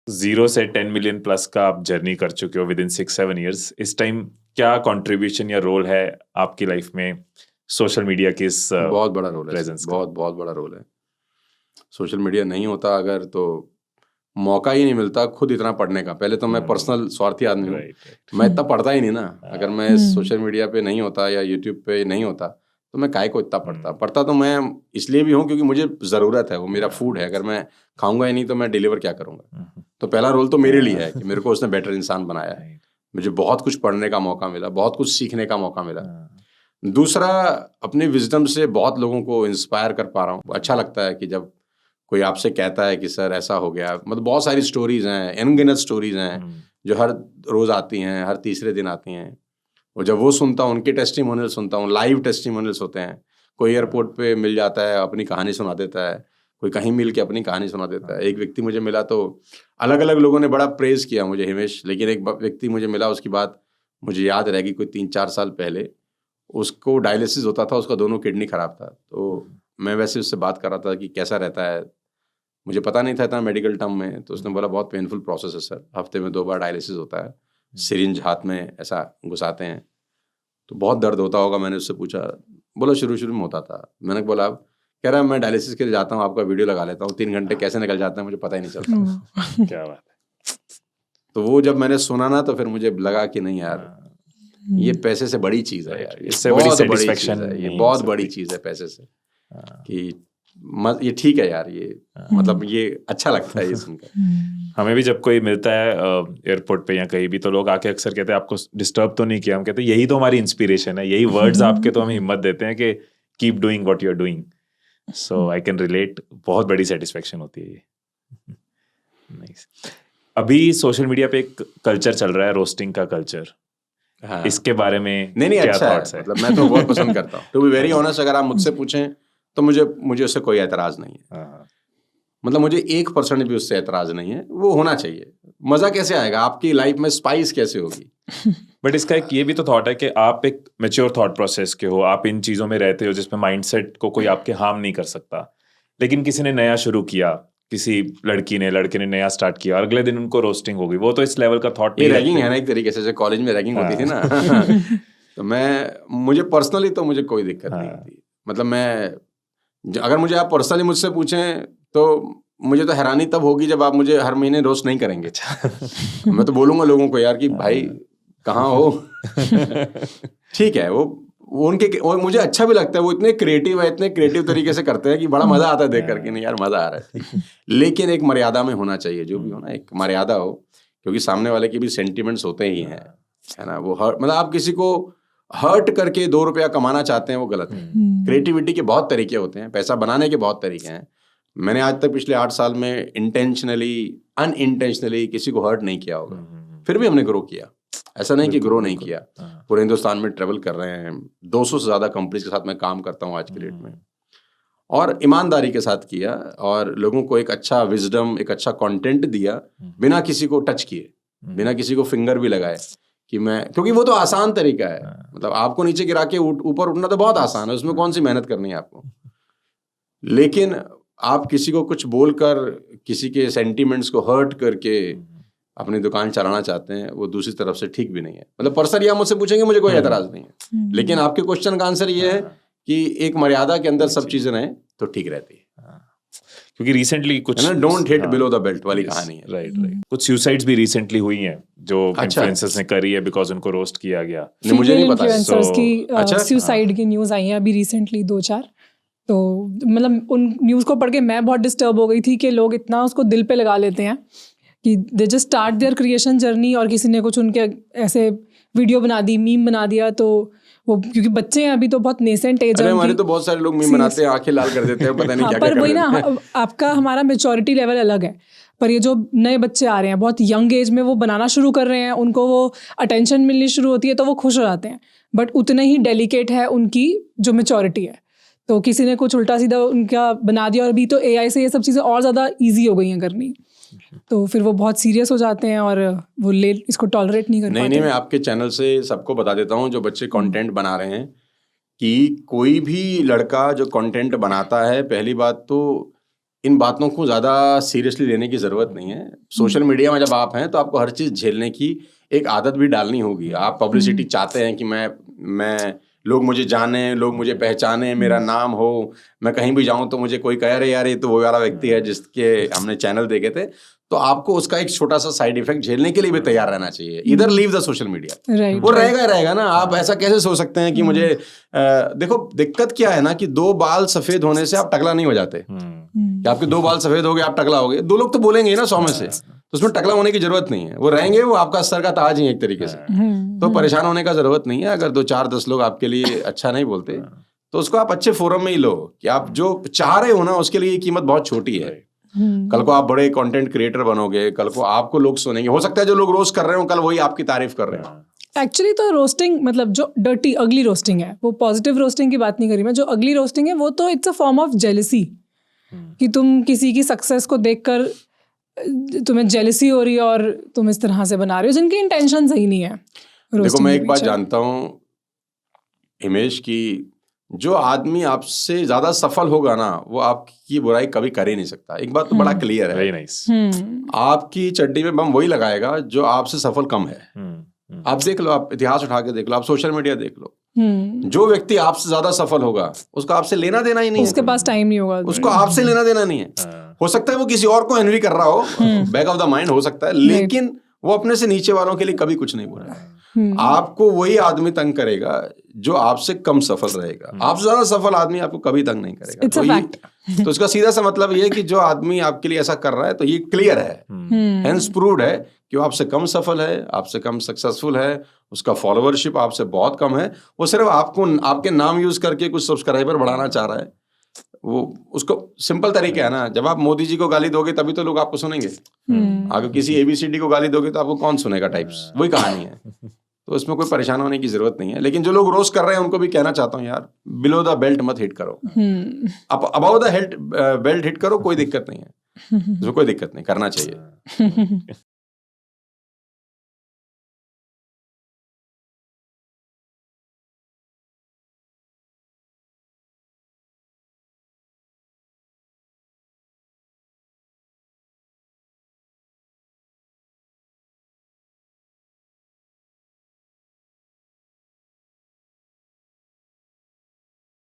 0 से 10 million plus का आप जर्नी कर चुके हो विद इन 6-7 ईयर्स। इस टाइम क्या कंट्रीब्यूशन या रोल है आपकी लाइफ में सोशल मीडिया की इस बहुत बड़ा रोल है, प्रेजेंस का? बहुत बहुत बड़ा रोल है। सोशल मीडिया नहीं होता अगर तो मौका ही नहीं मिलता खुद इतना पढ़ने का। पहले तो मैं पर्सनल स्वार्थी आदमी हूँ, राइट मैं इतना पढ़ता ही नहीं ना। अगर मैं सोशल मीडिया पे नहीं होता या यूट्यूब पे नहीं होता तो मैं काहे को इतना पढ़ता तो मैं इसलिए भी हूँ क्योंकि मुझे ज़रूरत है, वो मेरा फूड है। अगर मैं खाऊंगा ही नहीं तो मैं डिलीवर क्या करूँगा? तो पहला रोल तो मेरे लिए है कि मेरे को उसने बेटर इंसान बनाया है। मुझे बहुत कुछ पढ़ने का मौका मिला, बहुत कुछ सीखने का मौका मिला। दूसरा, अपने विजडम से बहुत लोगों को इंस्पायर कर पा रहा हूँ। अच्छा लगता है कि जब कोई आपसे कहता है कि सर ऐसा हो गया। मतलब बहुत सारी स्टोरीज हैं, अनगिनत स्टोरीज हैं जो हर रोज आती हैं, हर तीसरे दिन आती हैं। और जब वो सुनता हूँ, उनके टेस्टिमोनियल सुनता हूँ, लाइव टेस्टिमोनियल्स होते हैं। कोई एयरपोर्ट पे मिल जाता है, अपनी कहानी सुना देता है, कोई कहीं मिल के अपनी कहानी सुना देता है। एक व्यक्ति मुझे मिला तो अलग अलग लोगों ने बड़ा प्रेज किया मुझे, हिमेश, लेकिन एक व्यक्ति मुझे मिला, उसकी बात मुझे याद रहेगी। कोई 3-4 साल पहले उसको डायलिसिस होता था, उसका दोनों किडनी खराब था। तो मैं वैसे उससे बात कर रहा था कि कैसा रहता है, मुझे पता नहीं था इतना मेडिकल टर्म में। तो उसने बोला बहुत पेनफुल प्रोसेस है सर, हफ्ते में 2 बार डायलिसिस होता है, सिरिंज हाथ में ऐसा घुसाते हैं तो बहुत दर्द होता होगा। मैंने उससे पूछा, बोला शुरू में होता था। मैंने बोला, कह रहा है मैं डायलिसिस के लिए जाता हूँ, आपका वीडियो लगा लेता हूँ, 3 घंटे कैसे निकल जाते हैं मुझे पता ही नहीं चलता। क्या बात है। तो वो जब मैंने सुना ना तो फिर मुझे लगा कि नहीं यार, ये पैसे से बड़ी चीज़ है यार, इससे बड़ी बहुत बड़ी satisfaction चीज़ है, ये नहीं बहुत हो बड़ी सकती। चीज़ है पैसे से। कि ये ठीक है यार, ये मतलब ये अच्छा लगता है ये सुनकर। हमें भी जब कोई मिलता है एयरपोर्ट पे या कहीं भी, तो लोग आके अक्सर कहते हैं आपको डिस्टर्ब तो नहीं किया? हम कहते हैं यही तो हमारी इंस्पिरेशन है, यही वर्ड्स आपके तो हमें हिम्मत देते हैं कि keep doing what you are doing. So I can relate, बहुत बड़ी सेटिस्फेक्शन होती है ये। नाइस। अभी सोशल मीडिया पे एक कल्चर चल रहा है, रोस्टिंग का कल्चर। हाँ। इसके बारे में नहीं क्या अच्छा थॉट्स है, है? मतलब मैं तो बहुत पसंद करता हूँ। टू बी वेरी ऑनेस्ट, अगर आप मुझसे पूछें तो मुझे उससे कोई एतराज़ नहीं है। मतलब मुझे 1% भी उससे एतराज़ नहीं है। वो होना चाहिए। मज़ा कैसे आएगा आपकी लाइफ में, स्पाइस कैसे होगी? बट इसका एक ये भी तो थॉट है कि आप एक मैच्योर थॉट प्रोसेस के हो, आप इन चीज़ों में रहते हो जिसमें माइंडसेट को कोई आपके हार्म नहीं कर सकता। लेकिन किसी ने नया शुरू किया, किसी लड़के ने नया स्टार्ट किया और अगले दिन उनको रोस्टिंग हो गई, वो तो इस लेवल का थॉट ये नहीं रैगिंग रखते। है ना एक तरीके से, कॉलेज में रैगिंग होती थी ना। तो मुझे पर्सनली तो मुझे कोई दिक्कत नहीं होती। मतलब अगर मुझे आप पर्सनली मुझसे पूछें तो मुझे तो हैरानी तब होगी जब आप मुझे हर महीने रोस्ट नहीं करेंगे। मैं तो बोलूंगा लोगों को यार कि भाई कहाँ हो। ठीक है, वो मुझे अच्छा भी लगता है, वो इतने क्रिएटिव तरीके से करते हैं कि बड़ा मजा आता है देख करके। नहीं यार, मजा आ रहा है। लेकिन एक मर्यादा में होना चाहिए, जो भी हो ना, एक मर्यादा हो, क्योंकि सामने वाले के भी सेंटिमेंट्स होते ही हैं, है ना। वो मतलब आप किसी को हर्ट करके 2 रुपया कमाना चाहते हैं, वो गलत है। क्रिएटिविटी के बहुत तरीके होते हैं, पैसा बनाने के बहुत तरीके हैं। मैंने आज तक पिछले 8 साल में इंटेंशनली अनइंटेंशनली किसी को हर्ट नहीं किया होगा, फिर भी हमने ग्रो किया। ऐसा नहीं कि ग्रो नहीं किया। पूरे हिंदुस्तान में ट्रेवल कर रहे हैं, 200 से ज़्यादा कंपनीज के साथ मैं काम करता हूँ आज के डेट में, और ईमानदारी के साथ किया, और लोगों को एक अच्छा विजडम, एक अच्छा कंटेंट दिया, बिना किसी को टच किए, बिना किसी को फिंगर भी लगाए कि क्योंकि वो तो आसान तरीका है। मतलब आपको नीचे गिरा के ऊपर उठना तो बहुत आसान है, उसमें कौन सी मेहनत करनी है आपको। लेकिन आप किसी को कुछ बोलकर, किसी के सेंटिमेंट्स को हर्ट करके अपनी दुकान चलाना चाहते हैं, वो दूसरी तरफ से ठीक भी नहीं है। मतलब पर्सनली आप मुझसे पूछेंगे, मुझे कोई एतराज नहीं है, लेकिन आपके क्वेश्चन का आंसर ये है कि एक मर्यादा के अंदर सब चीजें रहें तो ठीक रहती है। क्योंकि रिसेंटली कुछ don't hit below the belt वाली कहानी है। राइट। कुछ सुसाइड्स भी रिसेंटली हुई हैं जो इन्फ्लुएंसर्स ने करी है बिकॉज उनको रोस्ट किया गया। मुझे नहीं पता इन्फ्लुएंसर्स की सुसाइड की न्यूज़ आई है अभी रिसेंटली 2-4। तो मतलब उन न्यूज़ को पढ़ के मैं बहुत डिस्टर्ब हो गई थी कि लोग इतना उसको दिल पे लगा लेते हैं कि they just start their creation journey, और किसी ने कुछ उनके ऐसे वीडियो बना दी, मीम बना दिया, तो वो क्योंकि बच्चे हैं अभी तो बहुत नेसेंट एज है। हमारे तो बहुत सारे लोग मीम बनाते हैं, आंखें लाल कर देते हैं, पता नहीं क्या पर क्या वही कर ना, आपका हमारा मैच्योरिटी लेवल अलग है, पर ये जो नए बच्चे आ रहे हैं बहुत यंग एज में, वो बनाना शुरू कर रहे हैं, उनको वो अटेंशन मिलनी शुरू होती है तो वो खुश हो जाते हैं, बट उतने ही डेलिकेट है उनकी जो मैच्योरिटी है। तो किसी ने कुछ उल्टा सीधा उनका बना दिया, और अभी तो AI से ये सब चीज़ें और ज़्यादा ईजी हो गई हैं करनी, तो फिर वो बहुत सीरियस हो जाते हैं और वो इसको टॉलरेट नहीं कर पाते। नहीं, मैं आपके चैनल से सबको बता देता हूँ जो बच्चे कंटेंट बना रहे हैं, कि कोई भी लड़का जो कंटेंट बनाता है, पहली बात तो इन बातों को ज़्यादा सीरियसली लेने की ज़रूरत नहीं है। सोशल मीडिया में जब आप हैं तो आपको हर चीज़ झेलने की एक आदत भी डालनी होगी। आप पब्लिसिटी चाहते हैं कि मैं लोग मुझे जाने, लोग मुझे पहचाने, मेरा नाम हो, मैं कहीं भी जाऊं तो मुझे कोई कह रहे यार ये तो वो वाला व्यक्ति है जिसके हमने चैनल देखे थे। तो आपको उसका एक छोटा सा साइड इफेक्ट झेलने के लिए भी तैयार रहना चाहिए। इधर leave the social media, right, वो रहेगा ना। आप ऐसा कैसे सोच सकते हैं कि मुझे देखो दिक्कत क्या है ना कि 2 बाल सफेद होने से आप टकला नहीं हो जाते। कि आपके 2 बाल सफेद हो गए आप टकला हो गए, 2 लोग तो बोलेंगे ना 100 में से, तो उसमें टकला होने की जरूरत नहीं है। वो रहेंगे, वो आपका सर का ताज ही है एक तरीके से। तो परेशान होने का जरूरत नहीं है। अगर 2 4 10 लोग आपके लिए अच्छा नहीं बोलते तो उसको आप अच्छे फोरम में ही लो कि आप जो चाह रहे हो ना उसके लिए कीमत बहुत छोटी है। कल को आप बड़े कंटेंट क्रिएटर बनोगे, कल को आपको लोग सुनेंगे। हो सकता है जो लोग रोस्ट कर रहे हो कल वही आपकी तारीफ कर रहे हो। एक्चुअली तो रोस्टिंग मतलब जो डर्टी अगली रोस्टिंग है, वो पॉजिटिव रोस्टिंग की बात नहीं करी मैं। जो अगली रोस्टिंग है वो तो it's a form of jealousy, कि तुम किसी की सक्सेस को देखकर तुम्हें जेलसी हो रही है और तुम इस तरह से बना रहे हो जिनकी इंटेंशन सही नहीं है। देखो मैं एक बात जानता हूँ हिमेश, की जो आदमी आपसे ज्यादा सफल होगा ना वो आपकी बुराई कभी कर ही नहीं सकता। एक बात तो बड़ा क्लियर है, वेरी नाइस। आपकी चड्डी में बम वही लगाएगा जो आपसे सफल कम है। आप देख लो, आप इतिहास उठा के देख लो, आप सोशल मीडिया देख लो, जो व्यक्ति आपसे ज्यादा सफल होगा उसका आपसे लेना देना ही नहीं है। उसके पास टाइम नहीं होगा, उसको आपसे लेना देना नहीं है। हो सकता है वो किसी और को एनवी कर रहा हो, बैक ऑफ द माइंड हो सकता है, लेकिन वो अपने से नीचे वालों के लिए कभी कुछ नहीं बोल रहा है। आपको वही आदमी तंग करेगा जो आपसे कम सफल रहेगा। आपसे ज्यादा सफल आदमी आपको कभी तंग नहीं करेगा। तो इसका सीधा सा मतलब ये है कि जो आदमी आपके लिए ऐसा कर रहा है तो ये क्लियर है, हेंस प्रूव्ड है कि वो आपसे कम सफल है, आपसे कम सक्सेसफुल है, उसका फॉलोवरशिप आपसे बहुत कम है। वो सिर्फ आपको आपके नाम यूज करके कुछ सब्सक्राइबर बढ़ाना चाह रहा है। वो उसको सिंपल तरीका है ना, जब आप मोदी जी को गाली दोगे तभी तो लोग आपको सुनेंगे। अगर किसी ABCD को गाली दोगे तो आपको कौन सुनेगा टाइप्स, वही कहानी है। तो इसमें कोई परेशान होने की जरूरत नहीं है। लेकिन जो लोग रोस्ट कर रहे हैं उनको भी कहना चाहता हूँ यार, बिलो द बेल्ट मत हिट करो, आप अबाउ द बेल्ट हिट करो, कोई दिक्कत नहीं है, इसमें कोई दिक्कत नहीं, करना चाहिए।